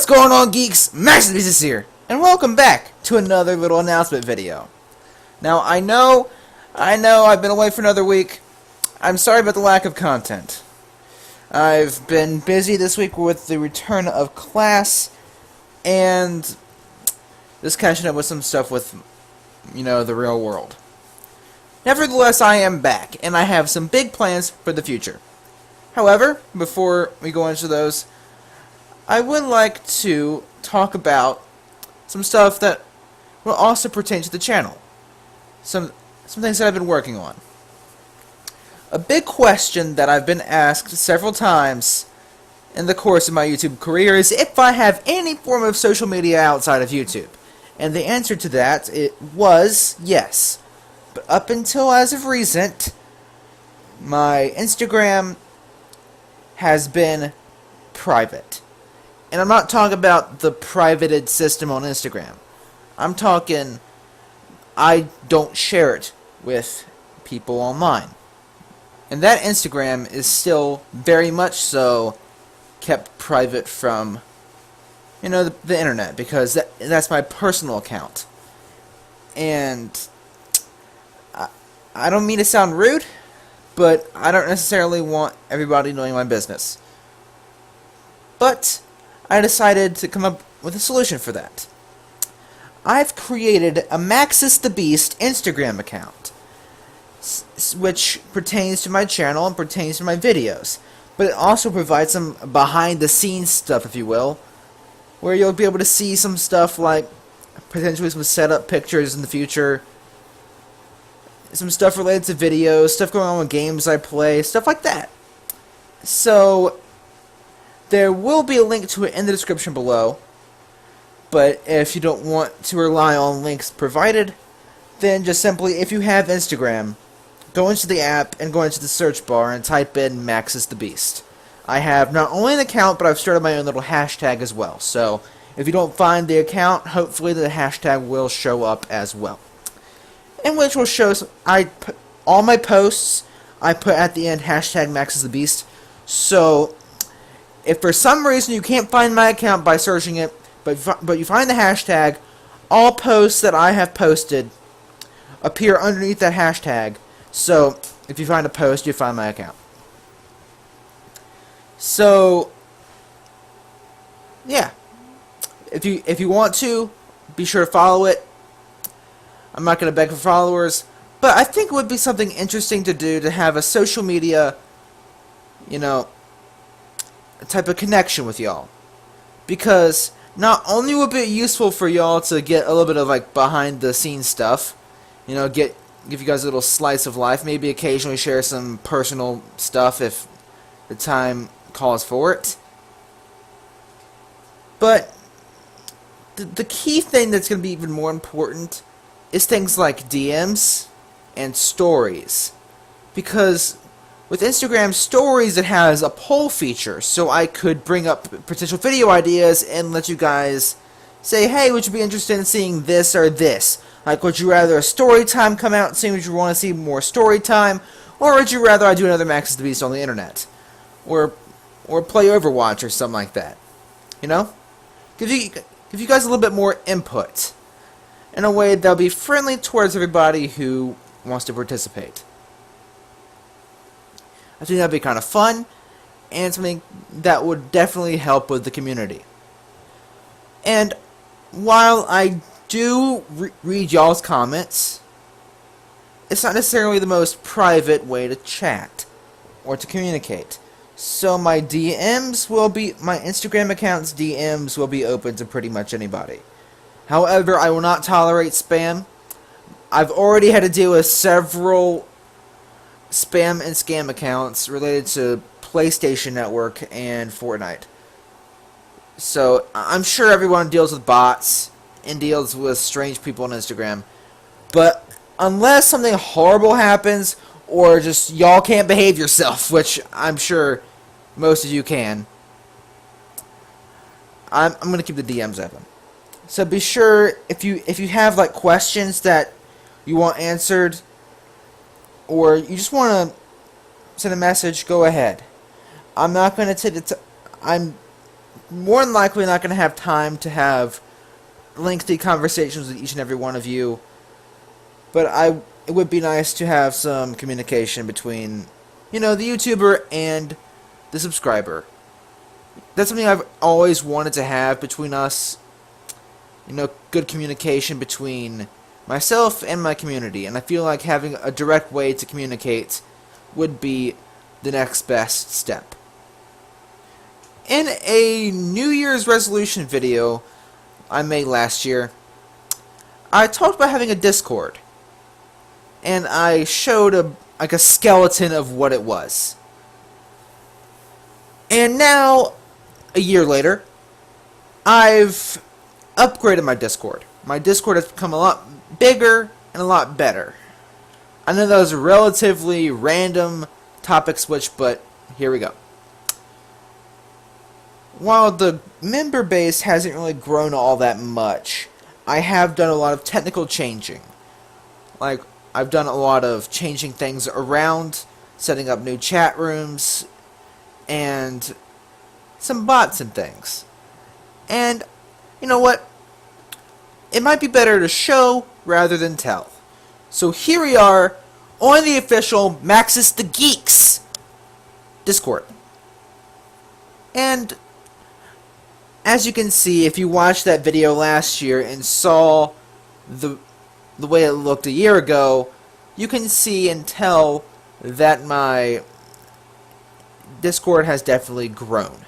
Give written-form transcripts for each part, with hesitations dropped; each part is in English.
going on, geeks? Maximus here, and welcome back to another little announcement video. Now, I know I've been away for another week. I'm sorry about the lack of content. I've been busy this week with the return of class, and just catching up with some stuff with, the real world. Nevertheless, I am back, and I have some big plans for the future. However, before we go into those, I would like to talk about some stuff that will also pertain to the channel. Some things that I've been working on. A big question that I've been asked several times in the course of my YouTube career is if I have any form of social media outside of YouTube. And the answer to that was yes. But up until as of recent, my Instagram has been private. And I'm not talking about the privated system on Instagram. I'm talking I don't share it with people online. And that Instagram is still very much so kept private from, the internet, because that's my personal account. And I don't mean to sound rude, but I don't necessarily want everybody knowing my business. But I decided to come up with a solution for that. I've created a Maxis the Beast Instagram account, which pertains to my channel and pertains to my videos. But it also provides some behind-the-scenes stuff, if you will, where you'll be able to see some stuff like potentially some setup pictures in the future, some stuff related to videos, stuff going on with games I play, stuff like that. So there will be a link to it in the description below, but if you don't want to rely on links provided, then just simply, if you have Instagram, go into the app and go into the search bar and type in Maxis the Beast. I have not only an account, but I've started my own little hashtag as well. So if you don't find the account, hopefully the hashtag will show up as well. In which will show all my posts I put at the end hashtag Maxis the Beast. So if for some reason you can't find my account by searching it, but you find the hashtag, all posts that I have posted appear underneath that hashtag. So if you find a post, you find my account. So yeah, if you want to, be sure to follow it. I'm not going to beg for followers, but I think it would be something interesting to do, to have a social media, a type of connection with y'all. Because not only would it be useful for y'all to get a little bit of behind the scenes stuff, give you guys a little slice of life, maybe occasionally share some personal stuff if the time calls for it. But the key thing that's going to be even more important is things like DMs and stories. Because with Instagram Stories, it has a poll feature, so I could bring up potential video ideas and let you guys say, hey, would you be interested in seeing this or this? Like, would you rather a story time come out, seeing would you want to see more story time, or would you rather I do another Maxis the Beast on the internet? Or play Overwatch or something like that. Give you guys a little bit more input in a way that'll be friendly towards everybody who wants to participate. I think that'd be kind of fun, and something that would definitely help with the community. And while I do read y'all's comments, it's not necessarily the most private way to chat or to communicate. So my Instagram account's DMs will be open to pretty much anybody. However, I will not tolerate spam. I've already had to deal with several spam and scam accounts related to PlayStation Network and Fortnite. So I'm sure everyone deals with bots and deals with strange people on Instagram. But unless something horrible happens, or just y'all can't behave yourself, which I'm sure most of you can, I'm going to keep the DMs open. So be sure, if you have questions that you want answered, or you just want to send a message, go ahead. I'm not going to take the I'm more than likely not going to have time to have lengthy conversations with each and every one of you, but it would be nice to have some communication between, the YouTuber and the subscriber. That's something I've always wanted to have between us. Good communication between myself and my community, and I feel like having a direct way to communicate would be the next best step. In a New Year's resolution video I made last year, I talked about having a Discord, and I showed a skeleton of what it was. And now, a year later, I've upgraded my Discord. My Discord has become a lot bigger and a lot better. I know that was a relatively random topic switch, but here we go. While the member base hasn't really grown all that much, I have done a lot of technical changing. Like, I've done a lot of changing things around, setting up new chat rooms, and some bots and things. And, you know what? It might be better to show rather than tell. So here we are on the official Maxis the Geeks Discord. And as you can see, if you watched that video last year and saw the way it looked a year ago, you can see and tell that my Discord has definitely grown.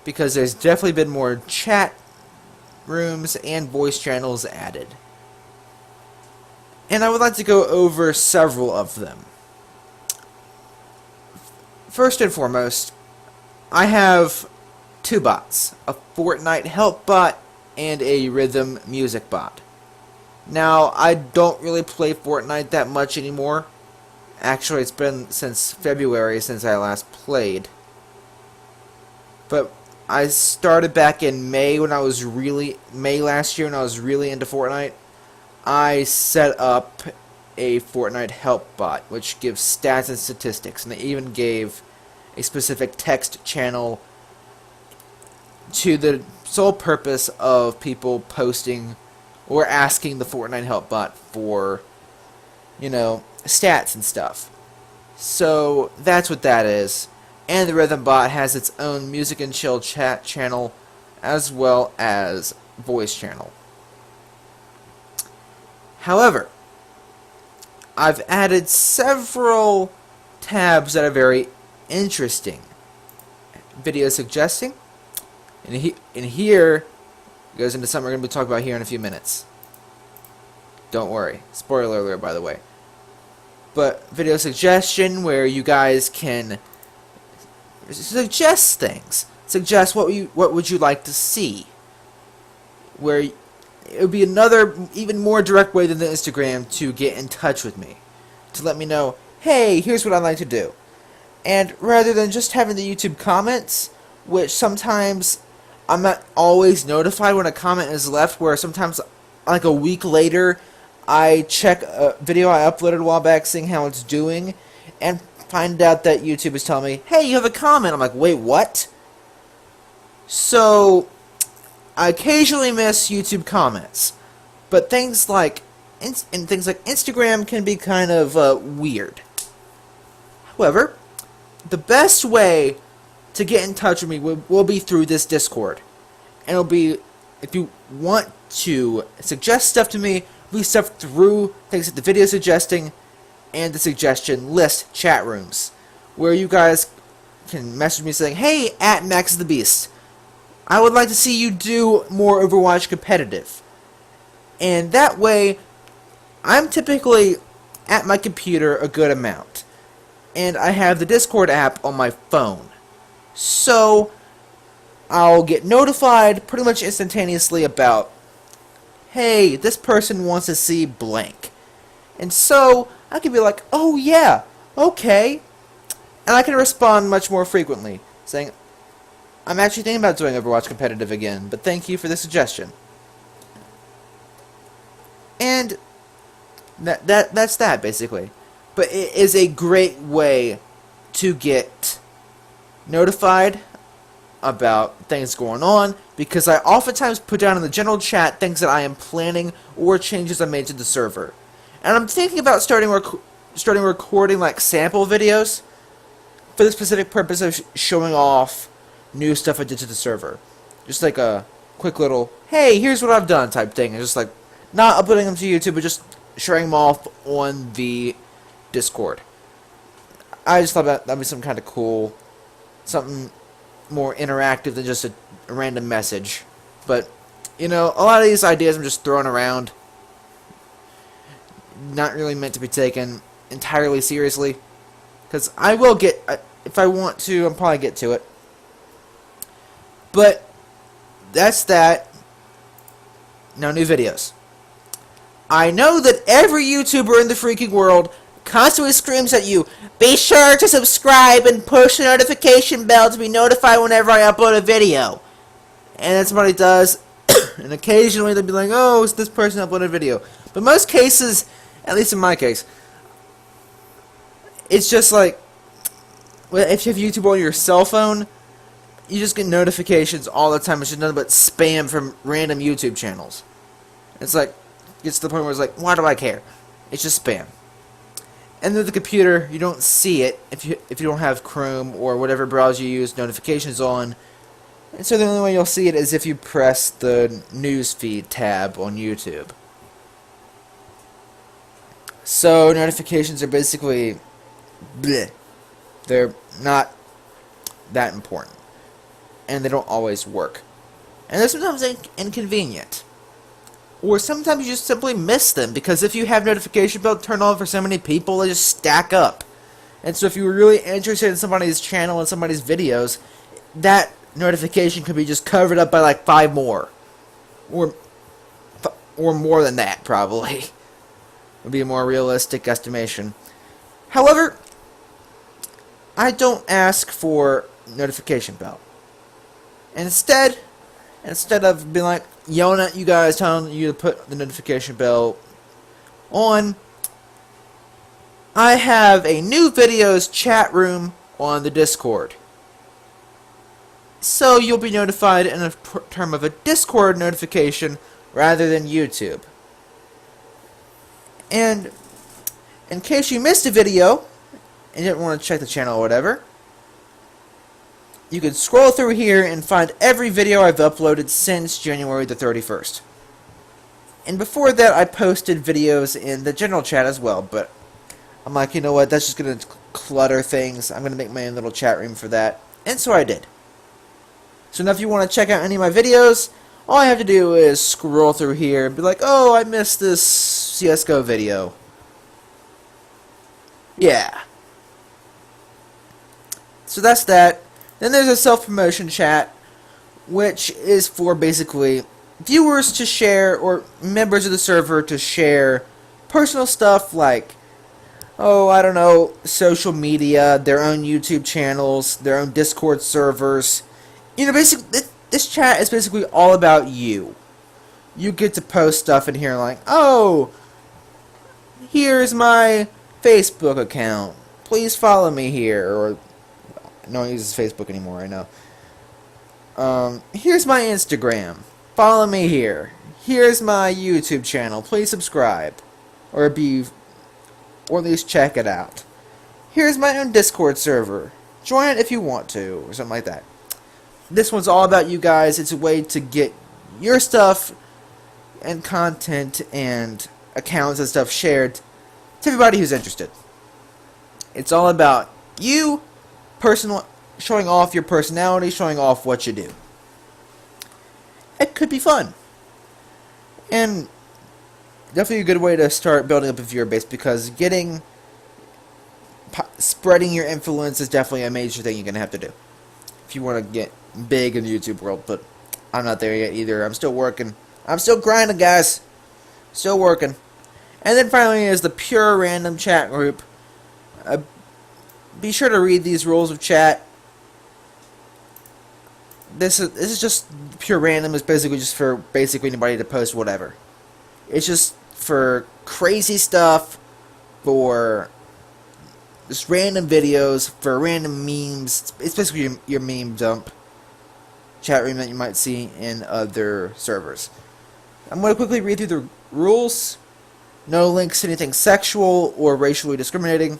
Because there's definitely been more chat rooms and voice channels added. And I would like to go over several of them. First and foremost, I have two bots, a Fortnite help bot and a rhythm music bot. Now, I don't really play Fortnite that much anymore. Actually, it's been since February since I last played. But I started back in May last year when I was really into Fortnite. I set up a Fortnite help bot, which gives stats and statistics, and I even gave a specific text channel to the sole purpose of people posting or asking the Fortnite help bot for, stats and stuff. So that's what that is. And the Rhythm bot has its own music and chill chat channel as well as voice channel. However, I've added several tabs that are very interesting. Video suggesting, and here goes into something we're going to be talking about here in a few minutes. Don't worry, spoiler alert, by the way. But video suggestion, where you guys can suggest things, suggest what would you like to see, where it would be another even more direct way than the Instagram to get in touch with me, to let me know, hey, here's what I'd like to do. And rather than just having the YouTube comments, which sometimes I'm not always notified when a comment is left, where sometimes like a week later I check a video I uploaded a while back seeing how it's doing and find out that YouTube is telling me, hey, you have a comment. I'm like, wait, what? So I occasionally miss YouTube comments, but things like Instagram can be kind of weird. However, the best way to get in touch with me will be through this Discord, and it'll be, if you want to suggest stuff to me, it'll be stuff through things like the video suggesting and the suggestion list chat rooms, where you guys can message me saying, hey, at Max the Beast, I would like to see you do more Overwatch competitive. And that way, I'm typically at my computer a good amount. And I have the Discord app on my phone. So, I'll get notified pretty much instantaneously about, hey, this person wants to see blank. And so, I can be like, oh yeah, okay. And I can respond much more frequently, saying, I'm actually thinking about doing Overwatch competitive again, but thank you for the suggestion. And that's that, basically. But it is a great way to get notified about things going on, because I oftentimes put down in the general chat things that I am planning or changes I made to the server. And I'm thinking about starting recording like sample videos for the specific purpose of showing off new stuff I did to the server. Just like a quick little, hey, here's what I've done type thing. And just like, not uploading them to YouTube, but just showing them off on the Discord. I just thought that'd be some kind of cool, something more interactive than just a random message. But, you know, a lot of these ideas I'm just throwing around, not really meant to be taken entirely seriously, because I will get, if I want to, I'll probably get to it. But that's that. Now, new videos. I know that every YouTuber in the freaking world constantly screams at you, be sure to subscribe and push the notification bell to be notified whenever I upload a video. And then somebody does, and occasionally they'll be like, oh, it's this person uploaded a video. But most cases, at least in my case, it's just like, well, if you have YouTube on your cell phone, you just get notifications all the time. It's just nothing but spam from random YouTube channels. It's like, gets to the point where it's like, why do I care? It's just spam. And then the computer, you don't see it if you don't have Chrome or whatever browser you use notifications on. And so the only way you'll see it is if you press the newsfeed tab on YouTube. So notifications are basically bleh. They're not that important. And they don't always work. And they're sometimes inconvenient. Or sometimes you just simply miss them, because if you have notification bell turned on for so many people, they just stack up. And so if you were really interested in somebody's channel and somebody's videos, that notification could be just covered up by like 5 more. Or more than that, probably. Would be a more realistic estimation. However, I don't ask for notification bell. Instead of being like, yelling at you guys, telling you to put the notification bell on, I have a new videos chat room on the Discord. So you'll be notified in a term of a Discord notification rather than YouTube. And in case you missed a video and didn't want to check the channel or whatever, you can scroll through here and find every video I've uploaded since January the 31st. And before that, I posted videos in the general chat as well, but I'm like, you know what, that's just going to clutter things. I'm going to make my own little chat room for that. And so I did. So now if you want to check out any of my videos, all I have to do is scroll through here and be like, oh, I missed this CSGO video. Yeah. So that's that. Then there's a self-promotion chat, which is for basically viewers to share, or members of the server to share personal stuff like, oh, I don't know, social media, their own YouTube channels, their own Discord servers. You know, basically, this chat is basically all about you. You get to post stuff in here like, oh, here's my Facebook account. Please follow me here, or no one uses Facebook anymore, I know. Here's my Instagram. Follow me here. Here's my YouTube channel. Please subscribe. Or at least check it out. Here's my own Discord server. Join it if you want to, or something like that. This one's all about you guys. It's a way to get your stuff and content and accounts and stuff shared to everybody who's interested. It's all about you, showing off your personality, showing off what you do. It could be fun. And definitely a good way to start building up a viewer base, because spreading your influence is definitely a major thing you're going to have to do if you want to get big in the YouTube world. But I'm not there yet either. I'm still working. I'm still grinding, guys. Still working. And then finally is the pure random chat group. Be sure to read these rules of chat. This is just pure random. It's basically just for basically anybody to post whatever. It's just for crazy stuff, for just random videos, for random memes. It's basically your meme dump. chat room that you might see in other servers. I'm going to quickly read through the rules. No links to anything sexual or racially discriminating.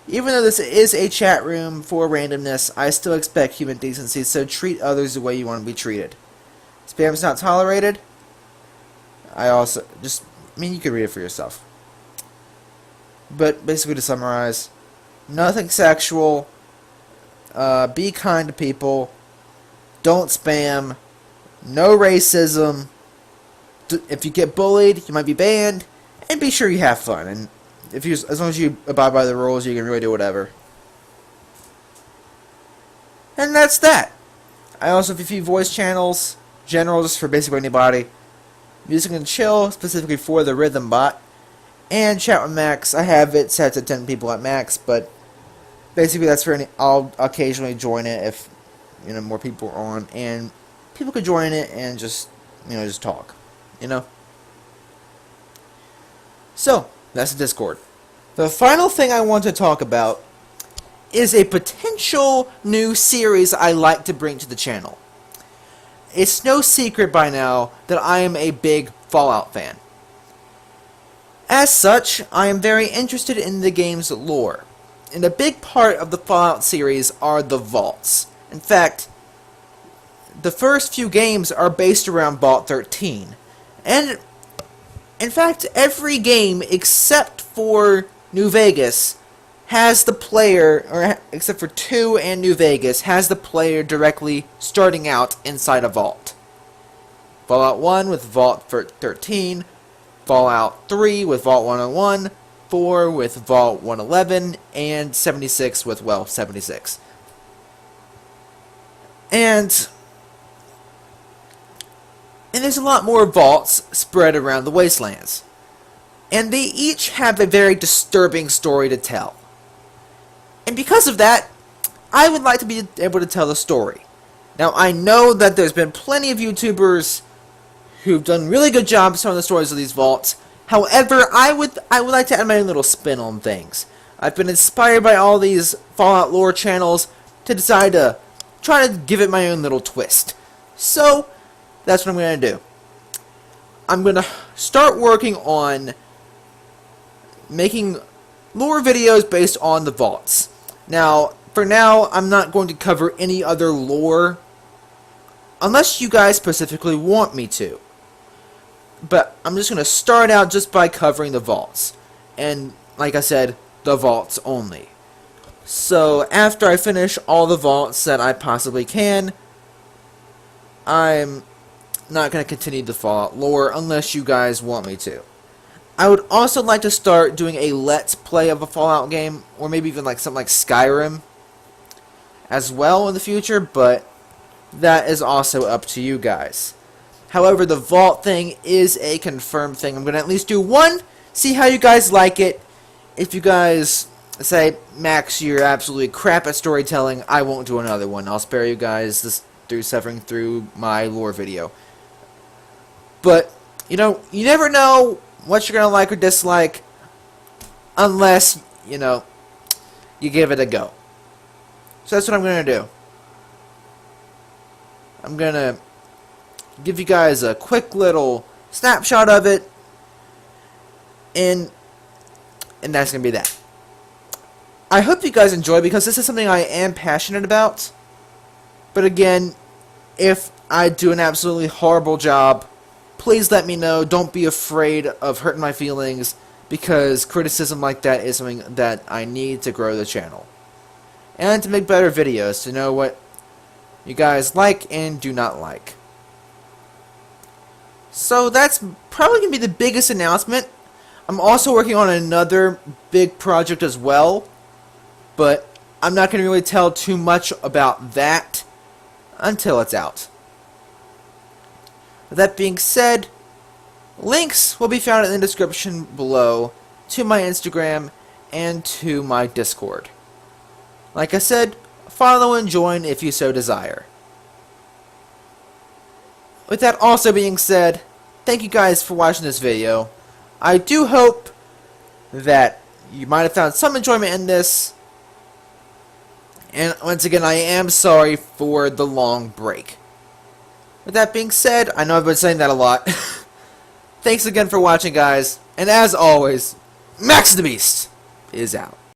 Even though this is a chat room for randomness, I still expect human decency, so treat others the way you want to be treated. Spam is not tolerated. You can read it for yourself. But basically, to summarize, nothing sexual. Be kind to people. Don't spam. No racism. If you get bullied, you might be banned. And be sure you have fun. And as long as you abide by the rules, you can really do whatever. And that's that. I also have a few voice channels, general just for basically anybody. Music and Chill, specifically for the Rhythm Bot. And Chat with Max. I have it set to 10 people at max, but basically that's for I'll occasionally join it if more people are on, and people could join it and just talk, So that's the Discord. The final thing I want to talk about is a potential new series I like to bring to the channel. It's no secret by now that I am a big Fallout fan. As such, I am very interested in the game's lore, and a big part of the Fallout series are the vaults. In fact, the first few games are based around Vault 13, and in fact, every game except for New Vegas has the player, or except for 2 and New Vegas, has the player directly starting out inside a vault. Fallout 1 with Vault 13, Fallout 3 with Vault 101, 4 with Vault 111, and 76 with, 76. And there's a lot more vaults spread around the wastelands. And they each have a very disturbing story to tell. And because of that, I would like to be able to tell a story. Now, I know that there's been plenty of YouTubers who've done really good jobs telling the stories of these vaults. However, I would like to add my own little spin on things. I've been inspired by all these Fallout lore channels to decide to try to give it my own little twist. So, that's what I'm going to do. I'm going to start working on making lore videos based on the vaults. Now, for now, I'm not going to cover any other lore unless you guys specifically want me to. But I'm just going to start out just by covering the vaults. And, like I said, the vaults only. So, after I finish all the vaults that I possibly can, I'm not going to continue the Fallout lore unless you guys want me to. I would also like to start doing a Let's Play of a Fallout game, or maybe even like something like Skyrim as well in the future, but that is also up to you guys. However, the Vault thing is a confirmed thing. I'm going to at least do one, see how you guys like it. If you guys say, Max, you're absolutely crap at storytelling, I won't do another one. I'll spare you guys this suffering through my lore video. But, you never know what you're going to like or dislike unless, you give it a go. So that's what I'm going to do. I'm going to give you guys a quick little snapshot of it, and that's going to be that. I hope you guys enjoy, because this is something I am passionate about. But again, if I do an absolutely horrible job, please let me know. Don't be afraid of hurting my feelings, because criticism like that is something that I need to grow the channel. And to make better videos, to know what you guys like and do not like. So that's probably going to be the biggest announcement. I'm also working on another big project as well, but I'm not going to really tell too much about that until it's out. With that being said, links will be found in the description below to my Instagram and to my Discord. Like I said, follow and join if you so desire. With that also being said, thank you guys for watching this video. I do hope that you might have found some enjoyment in this. And once again, I am sorry for the long break. With that being said, I know I've been saying that a lot. Thanks again for watching, guys. And as always, Max the Beast is out.